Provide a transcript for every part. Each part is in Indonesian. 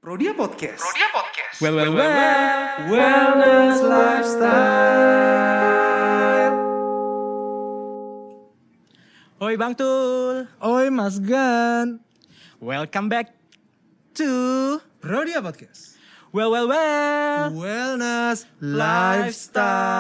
Prodia Podcast. Well. Wellness lifestyle. Oi Bang Tul. Oi Mas Gan. Welcome back to Prodia Podcast. Well. Wellness lifestyle.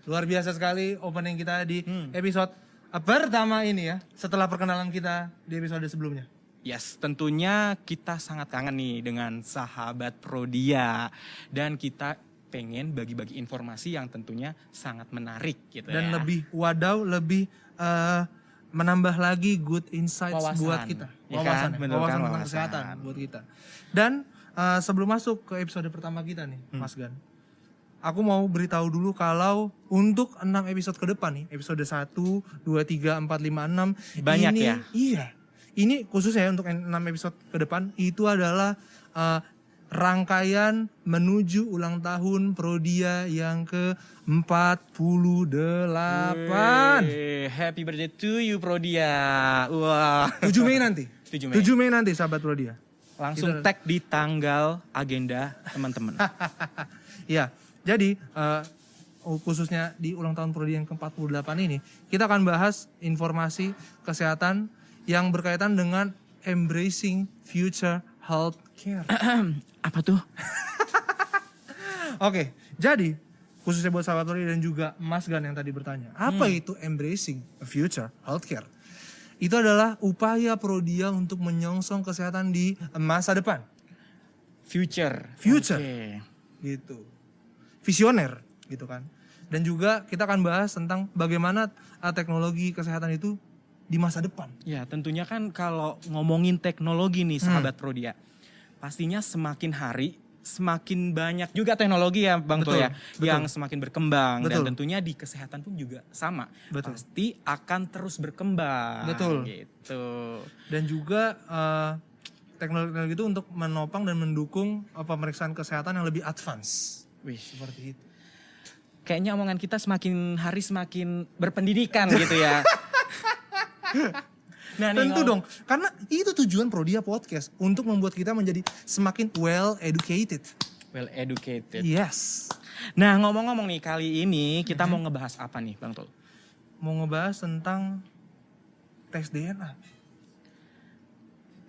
Luar biasa sekali opening kita di episode pertama ini ya. Setelah perkenalan kita di episode sebelumnya. Yes, tentunya kita sangat kangen nih dengan sahabat Prodia. Dan kita pengen bagi-bagi informasi yang tentunya sangat menarik gitu Dan ya. lebih lebih menambah lagi good insights Wawasan. buat kita. Ya kan? Bener kan, Tentang wawasan. kesehatan buat kita. Dan sebelum masuk ke episode pertama kita nih, Mas Gan. Aku mau beritahu dulu kalau untuk 6 episode ke depan nih, episode 1, 2, 3, 4, 5, 6. Banyak ini, ya? Iya. Ini khususnya untuk 6 episode ke depan, itu adalah rangkaian menuju ulang tahun Prodia yang ke-48. Happy birthday to you Prodia. Wah. 7 Mei nanti. 7 Mei. 7 Mei nanti sahabat Prodia. Langsung tag di tanggal agenda teman-teman. Ya, jadi khususnya di ulang tahun Prodia yang ke-48 ini, kita akan bahas informasi kesehatan yang berkaitan dengan embracing future healthcare. Apa tuh? Oke, jadi khususnya buat sahabat Prodia dan juga Mas Gan yang tadi bertanya, apa itu embracing future healthcare? Itu adalah upaya Prodia untuk menyongsong kesehatan di masa depan. Future. Future. Oke. Gitu. Visioner gitu kan. Dan juga kita akan bahas tentang bagaimana teknologi kesehatan itu di masa depan. Ya tentunya kan kalau ngomongin teknologi nih sahabat Prodia, pastinya semakin hari semakin banyak juga teknologi ya Bang Tul ya, yang semakin berkembang. Dan tentunya di kesehatan pun juga sama, pasti akan terus berkembang. Betul. Gitu. Dan juga teknologi itu untuk menopang dan mendukung pemeriksaan kesehatan yang lebih advance. Wih, Seperti itu. kayaknya omongan kita semakin hari semakin berpendidikan gitu ya. Nah, Tentu dong, karena itu tujuan Prodia Podcast, untuk membuat kita menjadi semakin well educated. Well educated. Yes. Nah ngomong-ngomong nih, kali ini kita mau ngebahas apa nih Bang Tul? Mau ngebahas tentang tes DNA.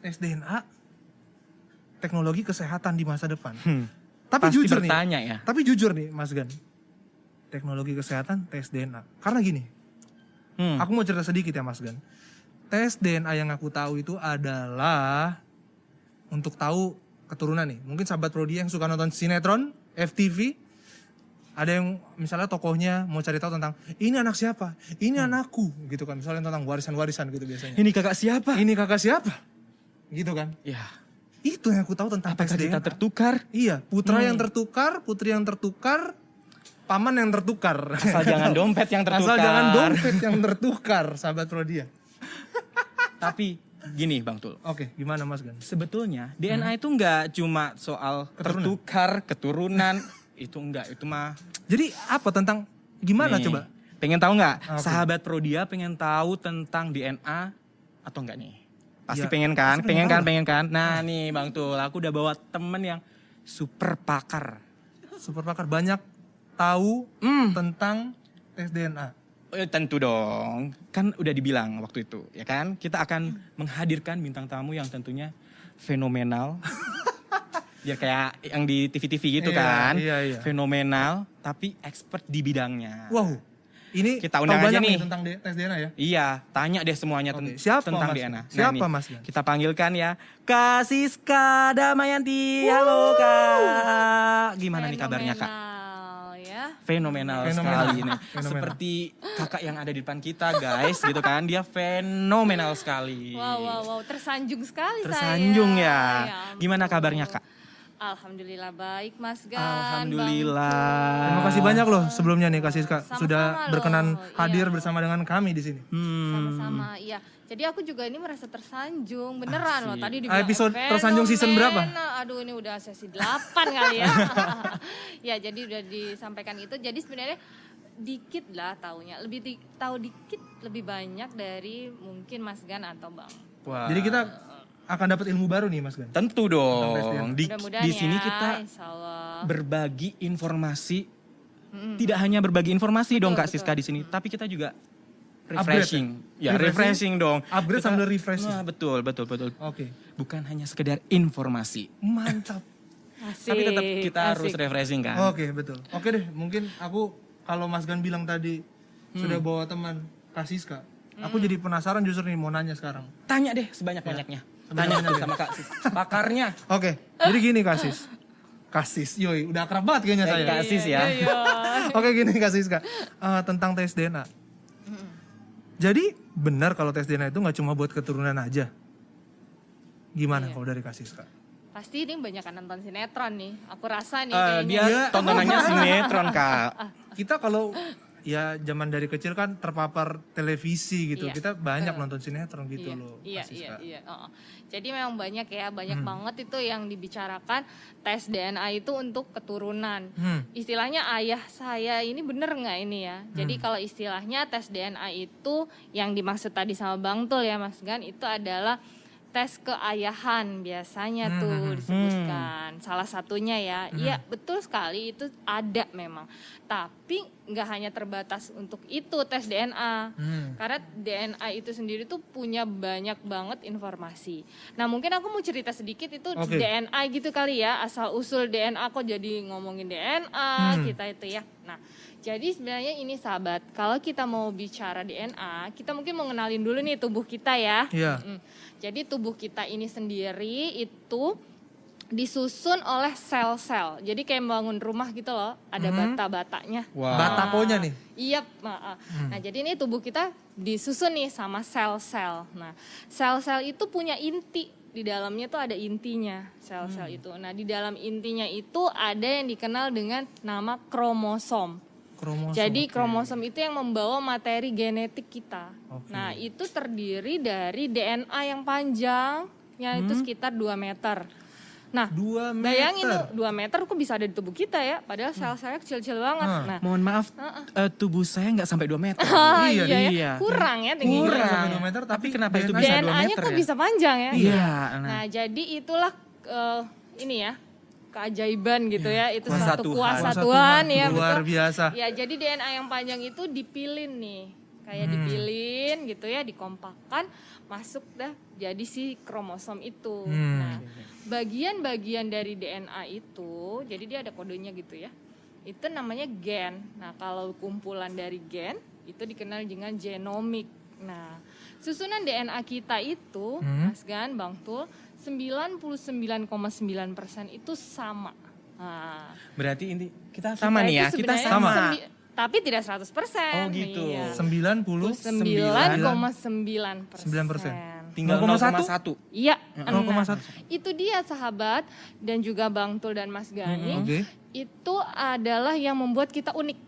Tes DNA, teknologi kesehatan di masa depan. Tapi Pasti jujur bertanya nih, ya. Tapi jujur nih Mas Gan, teknologi kesehatan tes DNA. Karena gini, aku mau cerita sedikit ya Mas Gan. Tes DNA yang aku tahu itu adalah untuk tahu keturunan nih. Mungkin sahabat Prodia yang suka nonton sinetron, FTV, ada yang misalnya tokohnya mau cari tahu tentang ini anak siapa, ini anakku gitu kan. Misalnya tentang warisan-warisan gitu biasanya. Ini kakak siapa? Ini kakak siapa? Gitu kan. Ya. Itu yang aku tahu tentang Apakah tes kita DNA. tertukar? Iya, putra yang tertukar, putri yang tertukar, paman yang tertukar. Asal jangan dompet yang tertukar. Asal jangan dompet yang tertukar, sahabat Prodia. Tapi gini Bang Tul. Oke, gimana Mas Gan? Sebetulnya DNA itu nggak cuma soal tertukar, keturunan. Itu enggak, itu mah. Jadi apa tentang gimana Nih, coba? Pengen tahu nggak? Oke. Sahabat Prodia pengen tahu tentang DNA atau enggak nih? Pasti Ya, pengen kan? pasti Pengen kan? Nah nih Bang Tul, aku udah bawa temen yang super pakar. Super pakar banyak tahu tentang tes DNA. Tentu dong, kan udah dibilang waktu itu, ya kan? Kita akan menghadirkan bintang tamu yang tentunya fenomenal. Biar kayak yang di TV-TV gitu Iya, kan. iya. Fenomenal, tapi expert di bidangnya. Wow, ini Kita tahu undang aja banyak nih. tentang tes DNA ya? Iya, tanya deh semuanya Oke, siapa tentang Mas? DNA. Siapa nih, Mas? Kita panggilkan ya, Kak Siska Damayanti. Halo Kak. Gimana nih kabarnya Kak? Fenomenal sekali ini. Seperti kakak yang ada di depan kita guys gitu kan. Dia fenomenal sekali. Wow, tersanjung sekali Tersanjung saya. ya. ampun. Gimana kabarnya Kak? Alhamdulillah baik Mas Gan. Alhamdulillah. Terima kasih banyak loh sebelumnya nih Kak Siska Sama-sama sudah loh, berkenan hadir iya. bersama dengan kami di sini. Sama-sama, iya. Jadi aku juga ini merasa tersanjung, beneran loh. Tadi dibilang Episode tersanjung season berapa? Aduh ini udah sesi 8 kali ya. Ya jadi udah disampaikan itu. Jadi sebenarnya dikit lah taunya. Tahu dikit lebih banyak dari mungkin Mas Gan atau Bang. Wah. Jadi kita akan dapat ilmu baru nih Mas Gan. Tentu dong. Mudah-mudahan Di sini ya, kita insyaallah. berbagi informasi. Tidak hanya berbagi informasi dong Kak betul. Siska di sini, tapi kita juga Upgrade refreshing. Ya, refreshing dong. Upgrade Kita- sambil refreshing. Wah, betul. Oke. Bukan hanya sekedar informasi, Mantap. Asik, tapi tetap kita harus asik. refreshing kan. Oke, betul. Oke deh, mungkin aku kalau Mas Gan bilang tadi sudah bawa teman Kak Siska, aku jadi penasaran justru nih mau nanya sekarang. Tanya deh sebanyak-banyaknya. Tanya sama Kak Sis. Pakarnya. Oke, jadi gini Kak Sis. Kasis, yoi, udah akrab banget kayaknya saya. Kak Sis ya. Iya. Oke gini Kak Siska, tentang tes DNA. Jadi benar kalau tes DNA itu nggak cuma buat keturunan aja. Gimana kalau dari Kak Siska? Pasti ini banyak nonton sinetron nih. Aku rasa nih Dia kayaknya. tontonannya sinetron Kak. Kita kalau ya zaman dari kecil kan terpapar televisi gitu, Iya, kita banyak nonton sinetron gitu Iya, loh. iya, Kak Siska. iya. Jadi memang banyak ya, banyak banget itu yang dibicarakan tes DNA itu untuk keturunan. Istilahnya ayah saya ini bener nggak ini ya? Jadi kalau istilahnya tes DNA itu yang dimaksud tadi sama Bang Tul ya Mas Gan, itu adalah tes keayahan biasanya tuh disebutkan. Salah satunya ya, iya betul sekali itu ada memang. Tapi nggak hanya terbatas untuk itu tes DNA. Karena DNA itu sendiri tuh punya banyak banget informasi. Nah mungkin aku mau cerita sedikit itu Oke. DNA gitu kali ya, asal usul DNA kok jadi ngomongin DNA kita itu ya. Nah jadi sebenarnya ini sahabat, kalau kita mau bicara DNA, kita mungkin mau ngenalin dulu nih tubuh kita ya. Iya. Jadi tubuh kita ini sendiri itu disusun oleh sel-sel. Jadi kayak bangun rumah gitu loh, ada bata-batanya. Wah. Batakonya nih. Iya, nah jadi ini tubuh kita disusun nih sama sel-sel. Nah, sel-sel itu punya inti, di dalamnya tuh ada intinya sel-sel itu. Nah, di dalam intinya itu ada yang dikenal dengan nama kromosom. Kromosom. Jadi oke. kromosom itu yang membawa materi genetik kita. Oke. Nah, itu terdiri dari DNA yang panjang, yang itu sekitar 2 meter. Nah, 2 meter. bayangin tuh 2 meter kok bisa ada di tubuh kita ya, padahal sel-selnya kecil-kecil banget. Nah, Mohon maaf, tubuh saya nggak sampai 2 meter. Iya, iya, ya. iya. Kurang ya tingginya. Kurang sampai 2 meter, tapi kenapa itu DNA bisa 2 DNA-nya meter kok ya? bisa panjang ya. Iya. Nah, jadi itulah ini ya, keajaiban gitu ya. Itu Kuasa satu Tuhan. kuasa Kuasa Tuhan Tuhan, ya, luar betul. biasa. Ya, jadi DNA yang panjang itu dipilin nih. Kayak dipilin gitu ya, dikompakkan, masuk dah jadi si kromosom itu. Nah, bagian-bagian dari DNA itu, jadi dia ada kodenya gitu ya. Itu namanya gen. Nah, kalau kumpulan dari gen itu dikenal dengan genomik. Nah, susunan DNA kita itu, Mas Gan, Bang Tul, 99,9% itu sama. Nah, Berarti inti kita sama nih ya, itu kita sebenarnya sama. tapi tidak 100%. Oh, gitu. Iya. 99,9%. 9,9%. Tinggal 0,1? 0,1. Iya, 0,1. itu dia sahabat dan juga Bang Tul dan Mas Gani. Oke. Itu adalah yang membuat kita unik.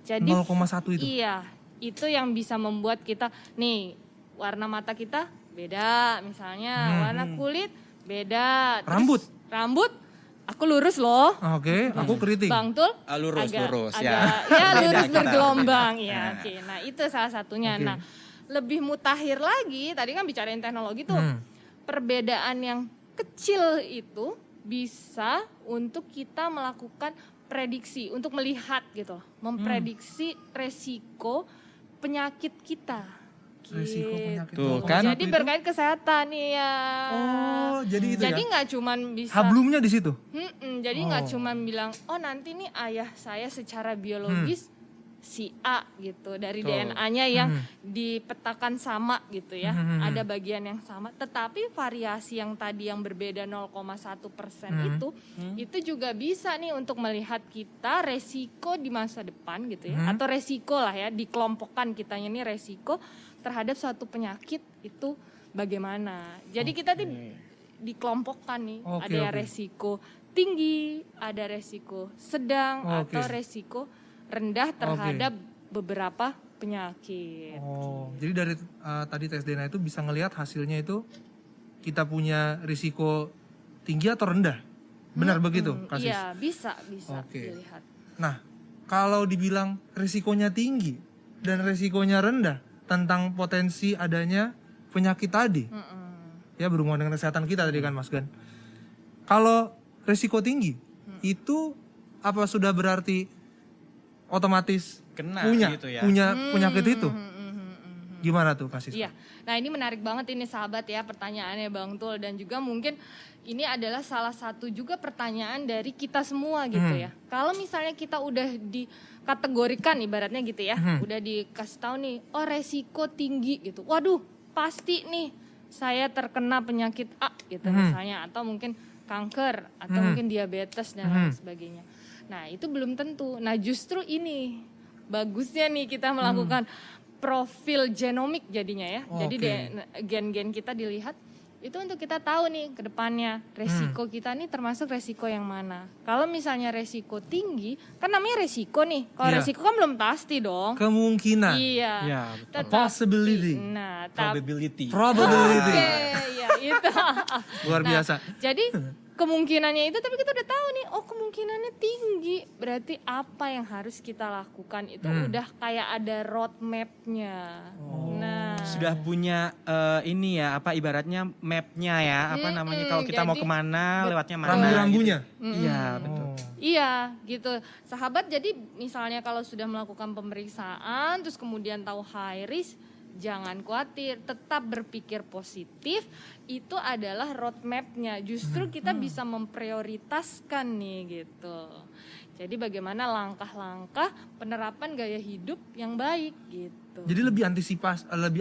Jadi 0,1 itu. Iya, itu yang bisa membuat kita nih warna mata kita beda, misalnya warna kulit beda. Terus rambut aku lurus loh. Oke, aku keriting. Bang Tul Lurus, lurus, ya. ya lurus Beda kita. bergelombang ya. Oke. Nah, itu salah satunya. Oke. Nah, lebih mutakhir lagi, tadi kan bicarain teknologi tuh. Perbedaan yang kecil itu bisa untuk kita melakukan prediksi, untuk melihat gitu, memprediksi resiko penyakit kita. Resiko Gitu. penyakit. Tuh, 0,1 kan? Jadi itu- berkait kesehatan nih ya. Oh, jadi itu Jadi ya. nggak cuman bisa Hablumnya di situ. jadi nggak cuma bilang, oh nanti nih ayah saya secara biologis si A gitu, dari DNA-nya yang dipetakan sama gitu ya, ada bagian yang sama, tetapi variasi yang tadi yang berbeda 0,1% itu juga bisa nih untuk melihat kita resiko di masa depan gitu ya, atau resiko lah ya, dikelompokkan kitanya nih resiko terhadap suatu penyakit itu bagaimana. Jadi kita tuh dikelompokkan nih, Oke, ada yang oke. resiko tinggi, ada resiko sedang, Oke. atau resiko rendah terhadap beberapa penyakit. Oh, jadi dari tadi tes DNA itu bisa ngelihat hasilnya itu kita punya risiko tinggi atau rendah. Benar begitu, Kasis? Iya, bisa Oke. dilihat. Nah, kalau dibilang risikonya tinggi dan risikonya rendah tentang potensi adanya penyakit tadi, ya berhubungan dengan kesehatan kita tadi kan Mas Gan. Kalau resiko tinggi itu apa sudah berarti otomatis Kena punya gitu ya. punya penyakit itu? Gimana tuh Kak Siska? Iya, nah ini menarik banget ini sahabat ya pertanyaannya Bang Tul, dan juga mungkin ini adalah salah satu juga pertanyaan dari kita semua gitu ya. Kalau misalnya kita udah dikategorikan ibaratnya gitu ya, udah dikasih tahu nih, oh resiko tinggi gitu, waduh pasti nih saya terkena penyakit A gitu misalnya, atau mungkin kanker, atau mungkin diabetes dan lain sebagainya. Nah itu belum tentu, nah justru ini bagusnya nih kita melakukan profil genomik jadinya ya. Jadi gen-gen kita dilihat itu untuk kita tahu nih ke depannya resiko kita nih termasuk resiko yang mana. Kalau misalnya resiko tinggi, kan namanya resiko nih. Kalau resiko kan belum pasti dong. Kemungkinan. Iya. Ya, Tetapi- Possibility. Nah, Probability. Probability. Oke, ya itu. Luar biasa. Jadi kemungkinannya itu, tapi kita udah tahu nih, oh kemungkinannya tinggi. Berarti apa yang harus kita lakukan itu udah kayak ada roadmap-nya. Nah, Sudah punya ini ya, apa ibaratnya mapnya ya, apa namanya kalau kita mau jadi- kemana, lewatnya mana. Rambu-rambunya. Gitu. Iya, betul. iya gitu. Sahabat, jadi misalnya kalau sudah melakukan pemeriksaan, terus kemudian tahu high risk, jangan khawatir, tetap berpikir positif. Itu adalah roadmap-nya. Justru kita bisa memprioritaskan nih gitu. Jadi bagaimana langkah-langkah penerapan gaya hidup yang baik gitu. Jadi lebih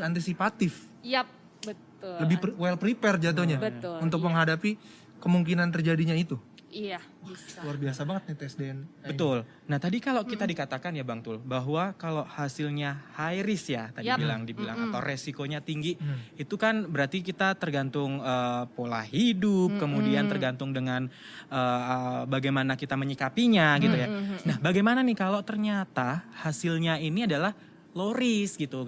antisipatif, Yap, betul. lebih well prepared jatuhnya Betul, untuk iya. menghadapi kemungkinan terjadinya itu. Iya, bisa. Luar biasa banget nih tes DNA. Betul. Nah tadi kalau kita dikatakan ya Bang Tul, bahwa kalau hasilnya high risk ya, tadi Yap. dibilang atau resikonya tinggi, itu kan berarti kita tergantung pola hidup, kemudian tergantung dengan bagaimana kita menyikapinya gitu ya. Nah bagaimana nih kalau ternyata hasilnya ini adalah low risk gitu.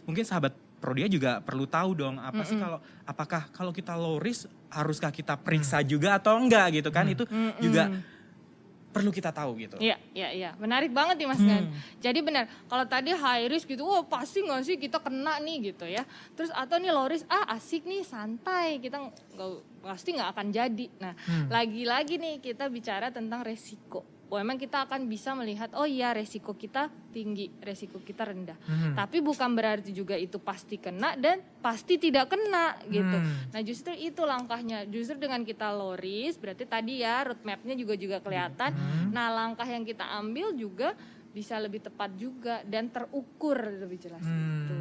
Mungkin sahabat Prodia juga perlu tahu dong apa sih apakah kalau kita low risk haruskah kita periksa juga atau enggak gitu kan, itu juga perlu kita tahu gitu. Iya. Menarik banget nih Mas Gan. Jadi benar, kalau tadi high risk gitu, wah pasti nggak sih kita kena nih gitu ya. Terus atau nih low risk, asik nih santai, kita pasti nggak akan jadi. Nah, lagi-lagi nih kita bicara tentang resiko. Memang kita akan bisa melihat, oh iya resiko kita tinggi, resiko kita rendah. Tapi bukan berarti juga itu pasti kena dan pasti tidak kena gitu. Nah justru itu langkahnya. Justru dengan kita low risk, berarti tadi ya roadmap-nya juga kelihatan. Nah langkah yang kita ambil juga bisa lebih tepat juga dan terukur lebih jelas gitu.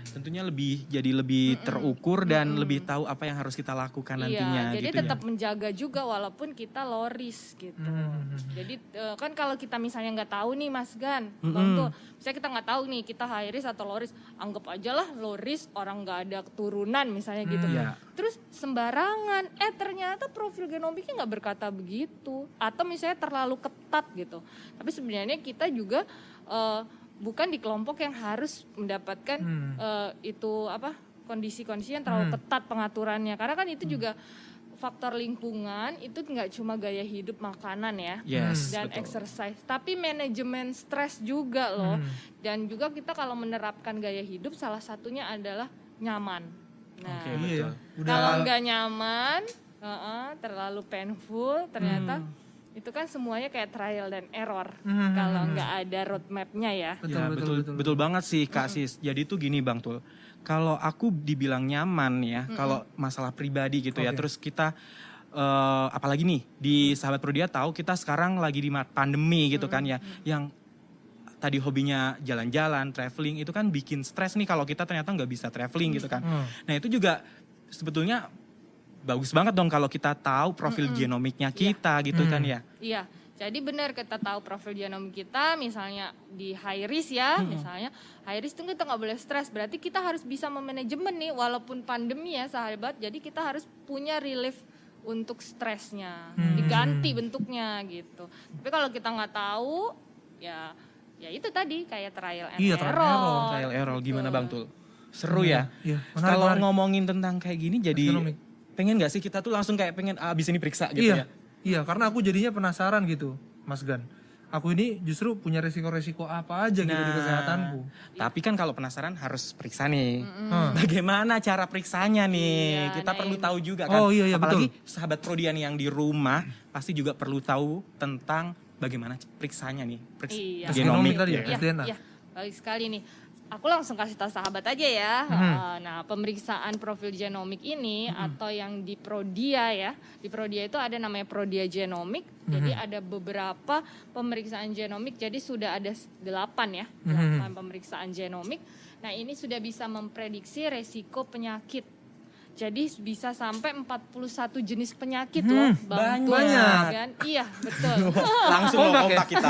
Tentunya jadi lebih terukur dan lebih tahu apa yang harus kita lakukan nantinya. Iya, jadi gitu tetap ya. menjaga juga walaupun kita low risk gitu. Jadi kan kalau kita misalnya nggak tahu nih Mas Gan, Bang tuh, misalnya kita nggak tahu nih kita high risk atau low risk, anggap aja lah low risk, orang nggak ada keturunan misalnya gitu. Iya. Terus sembarangan, ternyata profil genomiknya nggak berkata begitu, atau misalnya terlalu ketat gitu. Tapi sebenarnya kita juga bukan di kelompok yang harus mendapatkan kondisi-kondisi yang terlalu ketat pengaturannya, karena kan itu juga faktor lingkungan, itu nggak cuma gaya hidup makanan ya, Yes, dan betul. exercise, tapi manajemen stres juga loh. Dan juga kita kalau menerapkan gaya hidup salah satunya adalah nyaman. Nah, Oke, Iya, betul. kalau nggak nyaman, terlalu painful, ternyata itu kan semuanya kayak trial dan error. Kalau nggak ada roadmap-nya ya. Betul banget sih Kak Sis. Jadi tuh gini Bang Tul, kalau aku dibilang nyaman ya, kalau masalah pribadi gitu ya, terus kita apalagi nih di Sahabat Prodia tahu kita sekarang lagi di pandemi gitu kan ya, yang tadi hobinya jalan-jalan, traveling, itu kan bikin stres nih kalau kita ternyata nggak bisa traveling gitu kan. Nah itu juga sebetulnya bagus banget dong kalau kita tahu profil genomiknya kita gitu kan ya. Iya, jadi benar kita tahu profil genom kita, misalnya di high risk ya, misalnya high risk itu kita nggak boleh stres, berarti kita harus bisa memanajemen nih, walaupun pandemi ya sahabat, jadi kita harus punya relief untuk stresnya, diganti bentuknya gitu. Tapi kalau kita nggak tahu, ya itu tadi kayak trial and Iya, error. Trial error gimana Bang Tul? Seru ya. Iya, Kalau menarik. ngomongin tentang kayak gini jadi Genomik. pengen gak sih kita tuh langsung kayak pengen abis ini periksa gitu Iya, ya? iya, karena aku jadinya penasaran gitu, Mas Gan. aku ini justru punya resiko-resiko apa aja gitu di kesehatanku. Tapi kan kalau penasaran harus periksa nih. Bagaimana cara periksanya nih? Iya, Kita nah perlu ini. tahu juga kan. Oh, iya, Apalagi betul. sahabat Prodian yang di rumah pasti juga perlu tahu tentang bagaimana periksanya nih. Iya. Tes genomik tadi ya, Iya, tes DNA. iya. Baik sekali nih. Aku langsung kasih tahu sahabat aja ya. Nah, pemeriksaan profil genomik ini atau yang di Prodia ya. Di Prodia itu ada namanya Prodia Genomik. Jadi ada beberapa pemeriksaan genomik. Jadi sudah ada 8 ya. 8 pemeriksaan genomik. Nah, ini sudah bisa memprediksi resiko penyakit. Jadi bisa sampai 41 jenis penyakit loh. Bang. banyak. Kan? Iya, betul. Langsung Kompak ya? kompak kita.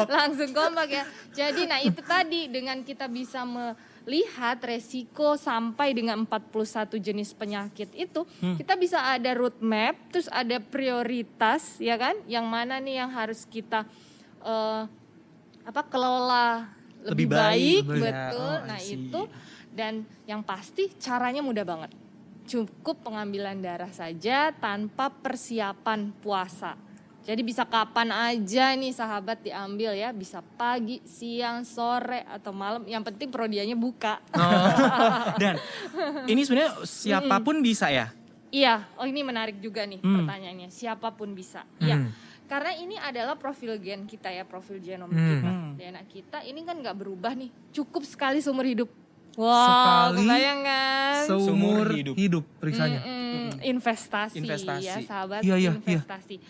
Langsung kompak ya. Jadi nah itu tadi dengan kita bisa melihat resiko sampai dengan 41 jenis penyakit itu, kita bisa ada roadmap, terus ada prioritas ya kan, yang mana nih yang harus kita kelola lebih baik, Lebih baik. betul. Oh, I Nah see. itu dan yang pasti caranya mudah banget. Cukup pengambilan darah saja tanpa persiapan puasa. Jadi bisa kapan aja nih sahabat diambil ya, bisa pagi, siang, sore atau malam. Yang penting prodianya buka. Dan ini sebenarnya siapapun bisa ya. Iya, oh ini menarik juga nih pertanyaannya. Siapapun bisa. Iya. Karena ini adalah profil gen kita ya, profil genom kita. DNA kita ini kan nggak berubah nih. Cukup sekali seumur hidup. Wow, Sekali kebayang kan? seumur hidup. hidup periksanya. Investasi Investasi. ya sahabat, Iya. investasi.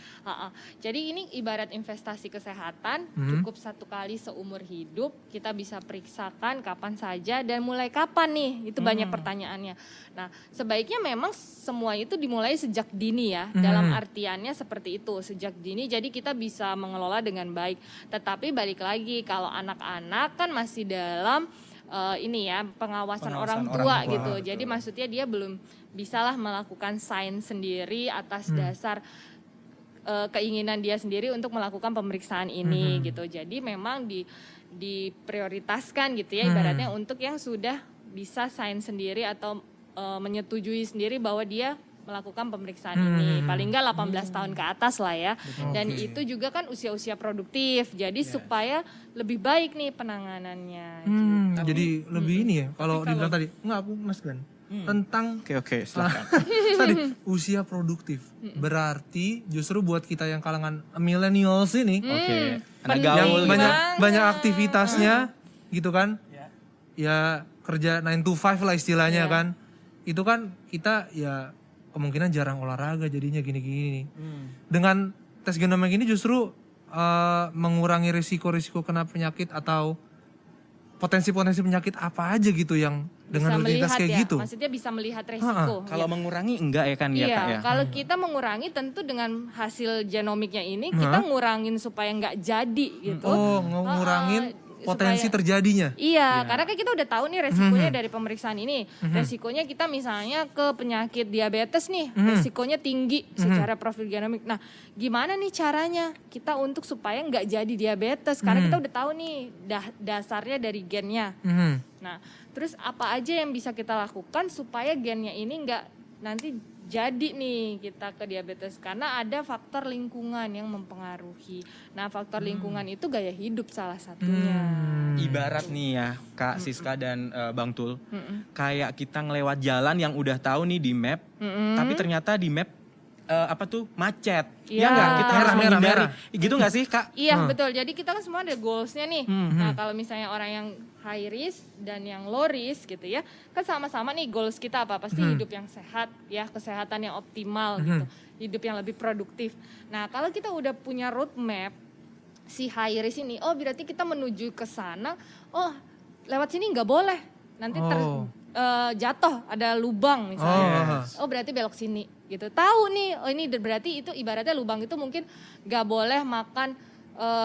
Jadi ini ibarat investasi kesehatan, cukup 1 kali seumur hidup, kita bisa periksakan kapan saja dan mulai kapan nih, itu banyak pertanyaannya. Nah sebaiknya memang semua itu dimulai sejak dini ya, dalam artiannya seperti itu, sejak dini jadi kita bisa mengelola dengan baik. Tetapi balik lagi kalau anak-anak kan masih dalam ini ya pengawasan orang tua gitu. Jadi maksudnya dia belum bisalah melakukan sains sendiri atas dasar keinginan dia sendiri untuk melakukan pemeriksaan ini gitu. Jadi memang diprioritaskan gitu ya ibaratnya untuk yang sudah bisa sains sendiri atau menyetujui sendiri bahwa dia melakukan pemeriksaan ini paling enggak 18 tahun ke atas lah ya. Dan itu juga kan usia-usia produktif. Jadi supaya lebih baik nih penanganannya. Jadi lebih ini ya kalau dibilang tadi enggak aku Mas Gan tentang Oke, silakan. tadi usia produktif berarti justru buat kita yang kalangan millennials ini Oke. Anak Penting gaul yang gitu. banyak aktivitasnya gitu kan ya kerja 9 to 5 lah istilahnya kan itu kan kita ya kemungkinan jarang olahraga jadinya gini-gini nih. Dengan tes genomik ini justru mengurangi risiko-risiko kena penyakit atau potensi-potensi penyakit apa aja gitu yang dengan bisa rutinitas melihat kayak ya, gitu. maksudnya bisa melihat resiko. Kalau mengurangi enggak ya kan ya Iya, Kak ya? kalau kita mengurangi tentu dengan hasil genomiknya ini kita ngurangin supaya nggak jadi gitu. Oh, ngurangin potensi supaya- terjadinya. Iya, karena kan kita udah tahu nih resikonya dari pemeriksaan ini. Resikonya kita misalnya ke penyakit diabetes nih, resikonya tinggi secara profil genomik. Nah, gimana nih caranya kita untuk supaya nggak jadi diabetes? Karena kita udah tahu nih dasarnya dari gennya. Nah, terus apa aja yang bisa kita lakukan supaya gennya ini nggak nanti jadi nih kita ke diabetes? Karena ada faktor lingkungan yang mempengaruhi. Nah, faktor lingkungan itu gaya hidup salah satunya. Ibarat nih ya Kak Siska dan Bang Tul, kayak kita ngelewat jalan yang udah tahu nih di map, tapi ternyata di map macet. Iya. Ya nggak? Kita harus Merah, menghindari. merah. Gitu nggak sih Kak? Iya betul, jadi kita kan semua ada goalsnya nih. Nah kalau misalnya orang yang high risk dan yang low risk gitu ya, kan sama-sama nih goals kita apa? Pasti hidup yang sehat ya, kesehatan yang optimal gitu, hidup yang lebih produktif. Nah kalau kita udah punya roadmap si high risk ini, oh berarti kita menuju ke sana, oh lewat sini nggak boleh, nanti jatuh ada lubang misalnya, oh berarti belok sini gitu. Tahu nih, oh ini berarti itu ibaratnya lubang itu mungkin nggak boleh makan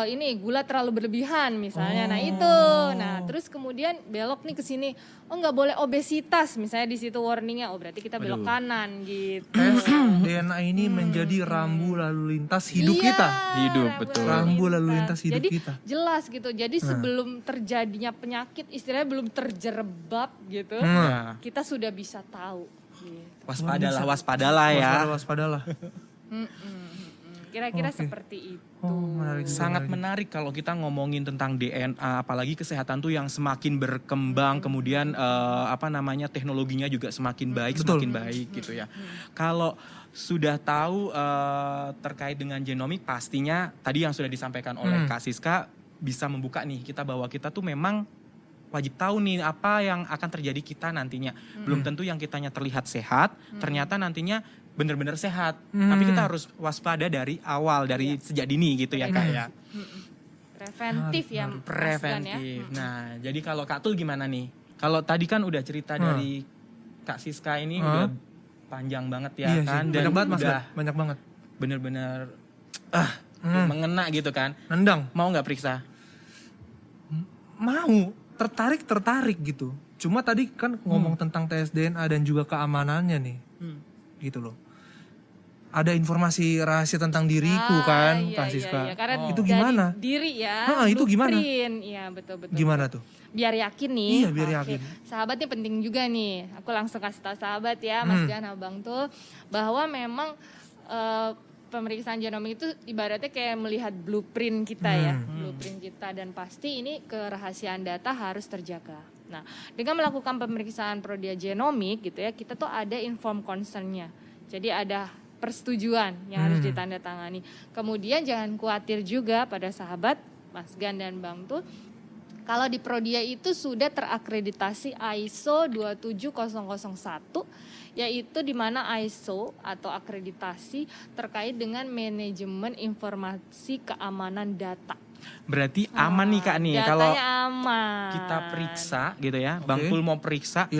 ini gula terlalu berlebihan misalnya. Nah itu, nah terus kemudian belok nih ke sini, oh nggak boleh obesitas misalnya di situ warningnya, oh berarti kita belok kanan gitu. Tes DNA ini menjadi rambu lalu lintas hidup Iya, kita. Hidup, betul. Rambu lalu lintas hidup Jadi kita. jelas gitu. Jadi sebelum terjadinya penyakit, istilahnya belum terjerebab gitu, kita sudah bisa tahu. Gitu. Waspadalah ya. Waspadalah. Kira-kira seperti itu. Menarik, Sangat menarik kalau kita ngomongin tentang DNA, apalagi kesehatan tuh yang semakin berkembang, kemudian teknologinya juga semakin baik, semakin baik gitu ya. Kalau sudah tahu terkait dengan genomik, pastinya tadi yang sudah disampaikan oleh Kak Siska bisa membuka nih kita bahwa kita tuh memang wajib tahu nih apa yang akan terjadi kita nantinya. Belum tentu yang kitanya terlihat sehat, ternyata nantinya benar-benar sehat. Tapi kita harus waspada dari awal, dari sejak dini gitu ya Kak ya. Preventif ya. Preventif. Nah, jadi kalau Kak Tul gimana nih? Kalau tadi kan udah cerita dari Kak Siska ini udah panjang banget ya kan. Dan banyak banget udah banyak banget. Bener-bener mengena gitu kan. Nendang. Mau nggak periksa? Mau, tertarik gitu. Cuma tadi kan ngomong tentang tes DNA dan juga keamanannya nih. Gitu loh. Ada informasi rahasia tentang diriku kan, Kak Siska. Iya. Karena itu gimana? Diri ya. Itu gimana? Iya, betul. Gimana tuh? Biar yakin nih. Iya, biar yakin. Sahabat ini penting juga nih. Aku langsung kasih tahu sahabat ya, Mas Gan, Abang tuh, bahwa memang pemeriksaan genomik itu ibaratnya kayak melihat blueprint kita ya, blueprint kita, dan pasti ini kerahasiaan data harus terjaga. Nah, dengan melakukan pemeriksaan prodia genomik gitu ya, kita tuh ada informed consent-nya. Jadi ada persetujuan yang harus ditandatangani. Kemudian jangan khawatir juga pada sahabat Mas Gan dan Bang tuh, kalau di Prodia itu sudah terakreditasi ISO 27001, yaitu di mana ISO atau akreditasi terkait dengan manajemen informasi keamanan data. Berarti aman nih Kak nih kalau aman. kita periksa gitu ya, Bang Pul mau periksa,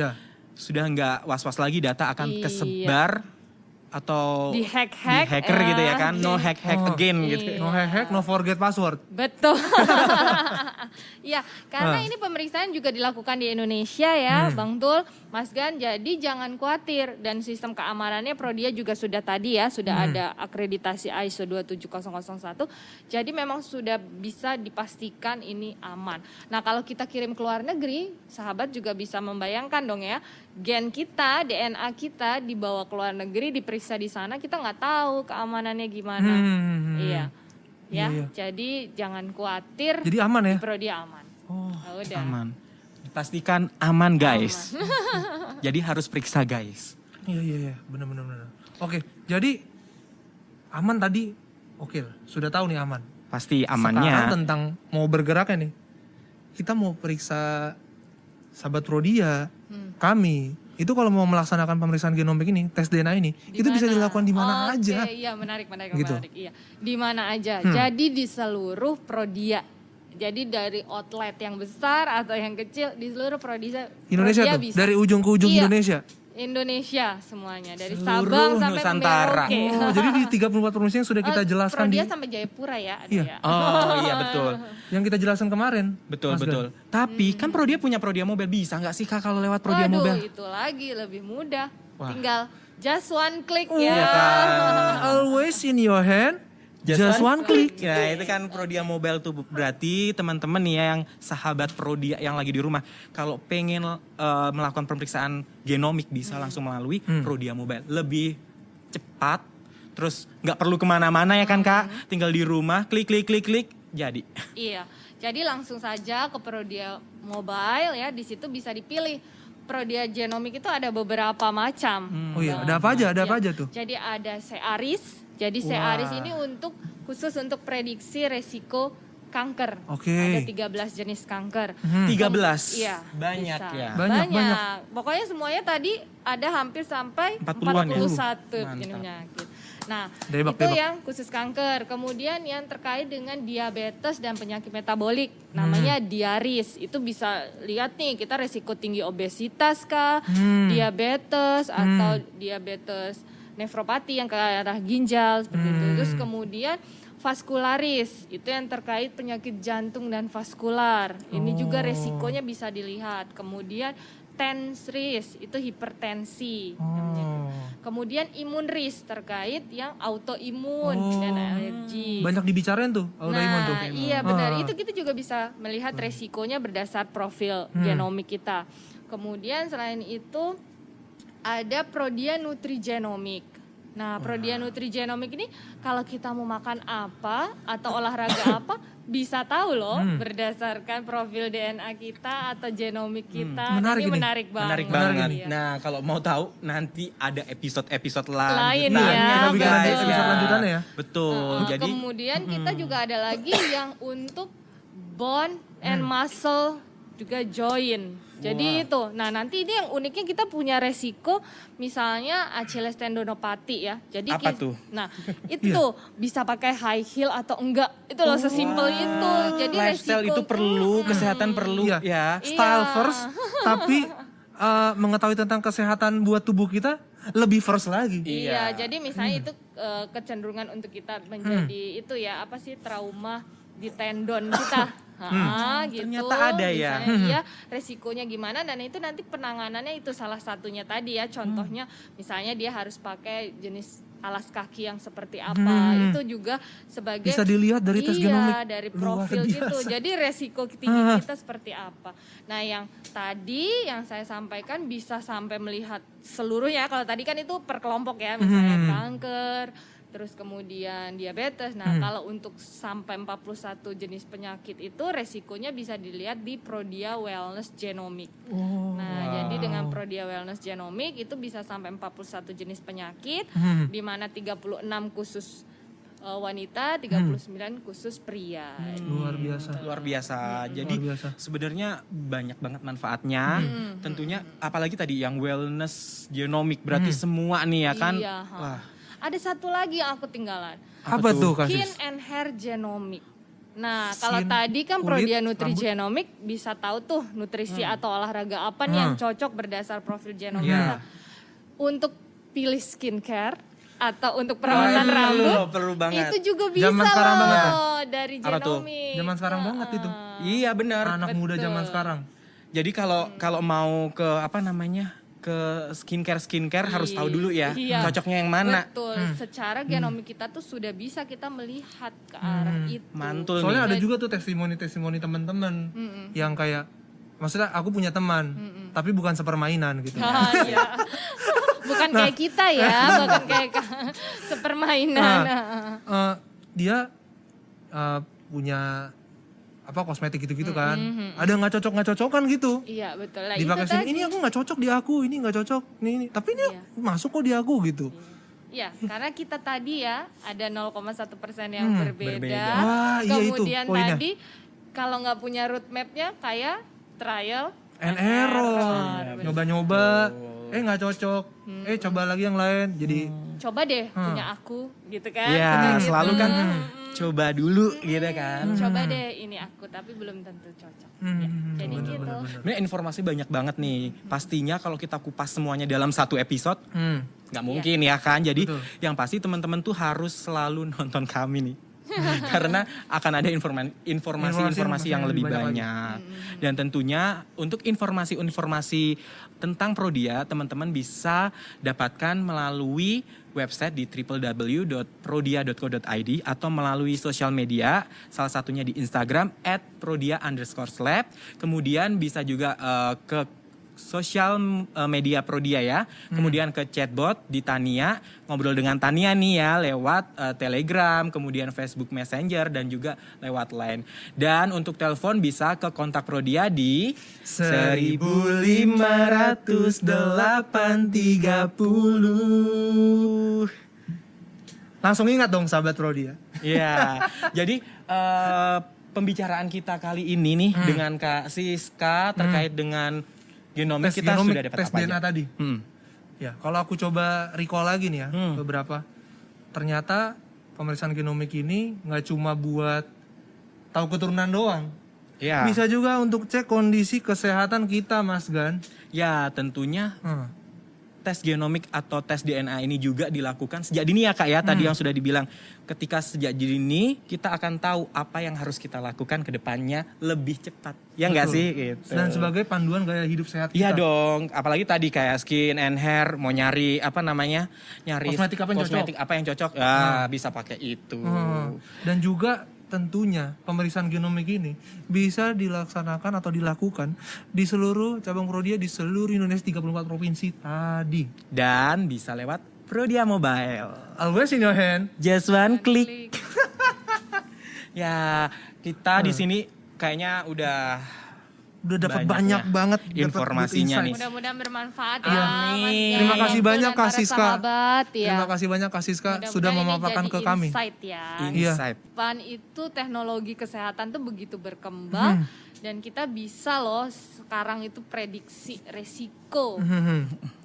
sudah nggak was-was lagi data akan kesebar atau di hacker gitu ya kan, no hack again gitu. No hack, no forget password. Betul. Iya, karena ini pemeriksaan juga dilakukan di Indonesia ya, Bang Tul, Mas Gan. Jadi jangan khawatir, dan sistem keamanannya Prodia juga sudah tadi ya, sudah ada akreditasi ISO 27001. Jadi memang sudah bisa dipastikan ini aman. Nah, kalau kita kirim ke luar negeri, sahabat juga bisa membayangkan dong ya, gen kita, DNA kita dibawa ke luar negeri, diperiksa di sana, kita nggak tahu keamanannya gimana. Iya. Ya, jadi jangan khawatir. Jadi aman ya? Prodia aman. Udah. Aman. Dipastikan aman guys. Jadi harus periksa guys. Iya, benar. Oke, jadi aman tadi. Oke, sudah tahu nih aman. Pasti amannya. Sekarang tentang mau bergerak nih. Kita mau periksa sahabat Prodia, kami. Itu kalau mau melaksanakan pemeriksaan genomik ini, tes DNA ini, itu bisa dilakukan di mana aja. Iya, menarik. Gitu. Iya. Di mana aja. Jadi di seluruh Prodia. Jadi dari outlet yang besar atau yang kecil, di seluruh Prodia Indonesia tuh, bisa. dari ujung ke ujung Indonesia. Indonesia semuanya, dari Seluruh Sabang sampai Nusantara. Merauke. Jadi di 34 provinsi yang sudah kita jelaskan Prodia sampai Jayapura ya, ada ya. Oh iya betul. Yang kita jelaskan kemarin. Betul. Tapi kan Prodia punya Prodia Mobile, bisa nggak sih Kak kalau lewat Prodia Mobile? Itu lagi lebih mudah. Wah. Tinggal just one click Iya ya. kan. Always in your hand. Just one click. Ya itu kan Prodia Mobile tuh, berarti teman-teman nih ya, yang sahabat Prodia yang lagi di rumah, kalau pengen melakukan pemeriksaan genomik bisa langsung melalui Prodia Mobile. Lebih cepat, terus nggak perlu kemana-mana ya kan Kak, tinggal di rumah klik jadi. Iya, jadi langsung saja ke Prodia Mobile ya, di situ bisa dipilih. Prodia genomik itu ada beberapa macam. Oh iya, ada apa aja tuh? Jadi ada Searis. Jadi Searis ini khusus untuk prediksi resiko kanker. Oke. Ada 13 jenis kanker. 13? Iya. Banyak bisa. ya? Banyak. Pokoknya semuanya tadi ada hampir sampai 40-an ya? 41 jenis penyakit. Nah, Debak. itu yang khusus kanker. Kemudian yang terkait dengan diabetes dan penyakit metabolik, namanya Diaris. Itu bisa lihat nih, kita resiko tinggi obesitas kah, diabetes atau diabetes nefropati yang ke arah ginjal seperti itu. Terus kemudian vaskularis, itu yang terkait penyakit jantung dan vaskular. Ini juga resikonya bisa dilihat. Kemudian tense risk, itu hipertensi. Kemudian imun risk, terkait yang autoimun dan alergi. Banyak dibicarain tuh autoimun tuh. Iya benar, itu kita juga bisa melihat resikonya berdasar profil genomik kita. Kemudian selain itu ada Prodia Nutrigenomik. Nah, Prodia Nutrigenomic ini kalau kita mau makan apa atau olahraga apa bisa tahu loh berdasarkan profil DNA kita atau genomik kita. Menarik ini ini. menarik banget. Menarik banget. Iya. Nah, kalau mau tahu nanti ada episode-episode Lain lanjutannya, ya, kita bikin nanti guys, episode lanjutannya ya. Betul. Jadi kemudian kita juga ada lagi yang untuk bone and muscle juga join. Jadi itu. Nah, nanti ini yang uniknya kita punya resiko misalnya Achilles tendinopati ya. Jadi apa tuh? Nah, itu tuh bisa pakai high heel atau enggak. Itu loh sesimpel itu. Jadi lifestyle resiko itu perlu, kesehatan perlu Iya. ya. Style Iya. first, tapi mengetahui tentang kesehatan buat tubuh kita lebih first lagi. Iya, jadi misalnya itu kecenderungan untuk kita menjadi itu ya apa sih trauma di tendon kita. Gitu. Ternyata ada ya. Misalnya dia resikonya gimana dan itu nanti penanganannya itu salah satunya tadi ya. Contohnya misalnya dia harus pakai jenis alas kaki yang seperti apa. Itu juga sebagai Bisa dilihat dari tes genomik. Iya, dari Luar profil biasa. gitu. Jadi resiko tinggi kita seperti apa. Nah, yang tadi yang saya sampaikan bisa sampai melihat seluruhnya. Kalau tadi kan itu per kelompok ya, misalnya kanker, terus kemudian diabetes. Nah, kalau untuk sampai 41 jenis penyakit itu resikonya bisa dilihat di Prodia Wellness Genomic. Nah, jadi dengan Prodia Wellness Genomic itu bisa sampai 41 jenis penyakit, di mana 36 khusus wanita, 39 khusus pria. Luar biasa. Luar biasa. Jadi Luar biasa. sebenarnya banyak banget manfaatnya. Tentunya apalagi tadi yang wellness genomic berarti semua nih ya kan. Iya, Wah, ada satu lagi yang aku tinggalan. Apa tuh Skin Kasis? and Hair Genomic. Nah, kalau Skin, tadi kan kulit, Prodia rambut. Nutrigenomic bisa tahu tuh nutrisi atau olahraga apa nih yang cocok berdasar profil genom Iya. kita. Untuk pilih skincare atau untuk perawatan rambut perlu banget. itu juga bisa Zaman sekarang loh banget dari Apa tuh? genomik. Zaman sekarang banget itu. Iya benar. Anak muda zaman sekarang. Jadi kalau mau ke apa namanya? Ke skincare harus tahu dulu ya. Iya. Cocoknya yang mana. Betul, secara genomik kita tuh sudah bisa kita melihat ke arah itu. Mantul Soalnya nih. ada juga tuh testimoni-testimoni teman-teman yang kayak, maksudnya aku punya teman, tapi bukan sepermainan gitu. Ah, iya. Bukan kayak kita ya, bukan kayak sepermainan. Dia punya apa kosmetik gitu-gitu kan. Ada nggak cocok-cocokan gitu. Iya betul lah. Dipakai Itu sini, tadi. ini aku nggak cocok di aku, ini nggak cocok, ini. Tapi ini Iya. masuk kok di aku gitu. Iya, karena kita tadi ya ada 0,1% yang berbeda. berbeda. Wah, iya itu Kemudian poinnya. tadi kalau nggak punya roadmapnya kayak trial And error. Betul. Nyoba-nyoba, nggak cocok. Coba lagi yang lain. Jadi Coba deh punya aku gitu kan. Iya, Suka gitu. selalu kan coba dulu gitu kan. Coba deh ini aku tapi belum tentu cocok. Ya, jadi gitu. Sebenarnya informasi banyak banget nih. Pastinya kalau kita kupas semuanya dalam satu episode, nggak mungkin ya kan. Jadi Betul. yang pasti teman-teman tuh harus selalu nonton kami nih. Karena akan ada informasi-informasi yang lebih banyak. Dan tentunya untuk informasi-informasi tentang Prodia, teman-teman bisa dapatkan melalui website di www.prodia.co.id atau melalui sosial media, salah satunya di Instagram @prodia_lab. Kemudian bisa juga ke sosial media Prodia ya, kemudian ke chatbot di Tania, ngobrol dengan Tania nih ya lewat Telegram, kemudian Facebook Messenger dan juga lewat Line. Dan untuk telepon bisa ke kontak Prodia di 1.508.30. langsung ingat dong sahabat Prodia. Iya. Jadi pembicaraan kita kali ini nih dengan Kak Siska terkait dengan genomik, kita genomik, sudah dapat tes apa DNA aja? tadi. Ya, kalau aku coba recall lagi nih ya, beberapa. Ternyata pemeriksaan genomik ini nggak cuma buat tahu keturunan doang. Ya. Bisa juga untuk cek kondisi kesehatan kita, Mas Gan. Ya, tentunya tes genomik atau tes DNA ini juga dilakukan sejak dini ya Kak ya. Tadi yang sudah dibilang, ketika sejak dini kita akan tahu apa yang harus kita lakukan ke depannya lebih cepat. Ya enggak Betul. sih? Gitu. Dan sebagai panduan gaya hidup sehat kita. Iya dong, apalagi tadi kayak skin and hair, mau nyari apa namanya? Nyari Kosmetik apa yang kosmetik apa yang cocok? Ya, bisa pakai itu. Dan juga tentunya pemeriksaan genomik ini bisa dilaksanakan atau dilakukan di seluruh cabang Prodia di seluruh Indonesia 34 provinsi tadi. Dan bisa lewat Prodia Mobile. Always in your hand. Just one click. Ya, kita di sini kayaknya udah dapat banyak ya banget informasinya nih. Mudah-mudahan bermanfaat Amin. ya. Mas Gan. Terima kasih Dan banyak Kak para Siska. sahabat, ya. Terima kasih banyak Kak Siska Mudah-mudahan sudah ini memaparkan jadi ke kami. Insight ya. Insight. Depan itu teknologi kesehatan tuh begitu berkembang dan kita bisa loh sekarang itu prediksi resiko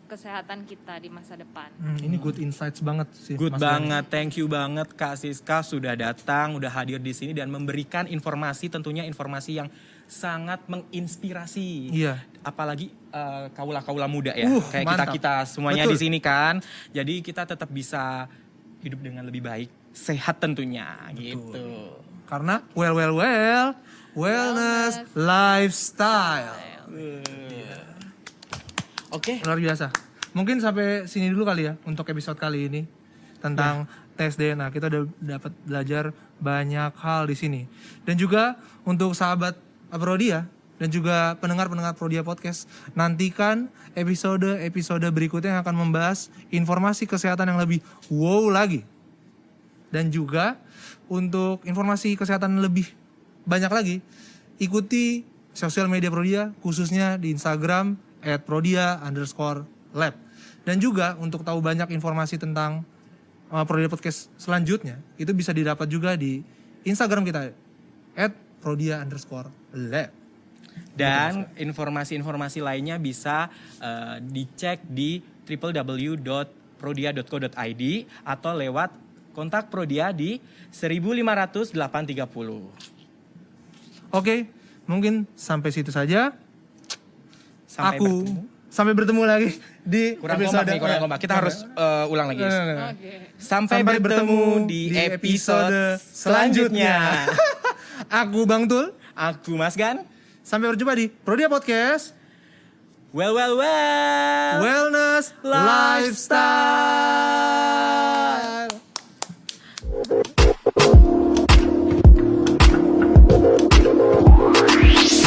kesehatan kita di masa depan. Ini good insights banget sih. Good Mas banget, thank you banget Kak Siska sudah datang, udah hadir di sini dan memberikan informasi, tentunya informasi yang sangat menginspirasi. Iya. Apalagi kaula-kaula muda ya, kayak mantap. kita semuanya Betul. di sini kan. Jadi kita tetap bisa hidup dengan lebih baik, sehat tentunya gitu. Karena wellness lifestyle. Oke. Luar biasa. Mungkin sampai sini dulu kali ya untuk episode kali ini tentang tes DNA. Kita udah dapat belajar banyak hal di sini. Dan juga untuk sahabat Prodia dan juga pendengar-pendengar Prodia Podcast, nantikan episode berikutnya yang akan membahas informasi kesehatan yang lebih wow lagi. Dan juga untuk informasi kesehatan lebih banyak lagi, ikuti sosial media Prodia, khususnya di Instagram @prodia_lab. Dan juga untuk tahu banyak informasi tentang Prodia Podcast selanjutnya, itu bisa didapat juga di Instagram kita @prodia_lab. Dan informasi-informasi lainnya bisa dicek di www.prodia.co.id atau lewat kontak Prodia di 1500830. Oke, mungkin sampai situ saja. Sampai bertemu lagi di kurang episode kompak. Kita harus ulang lagi. Oke. Sampai bertemu di episode selanjutnya. Aku Bang Tul. Aku Mas Gan. Sampai berjumpa di Prodia Podcast. Well. Wellness Lifestyle.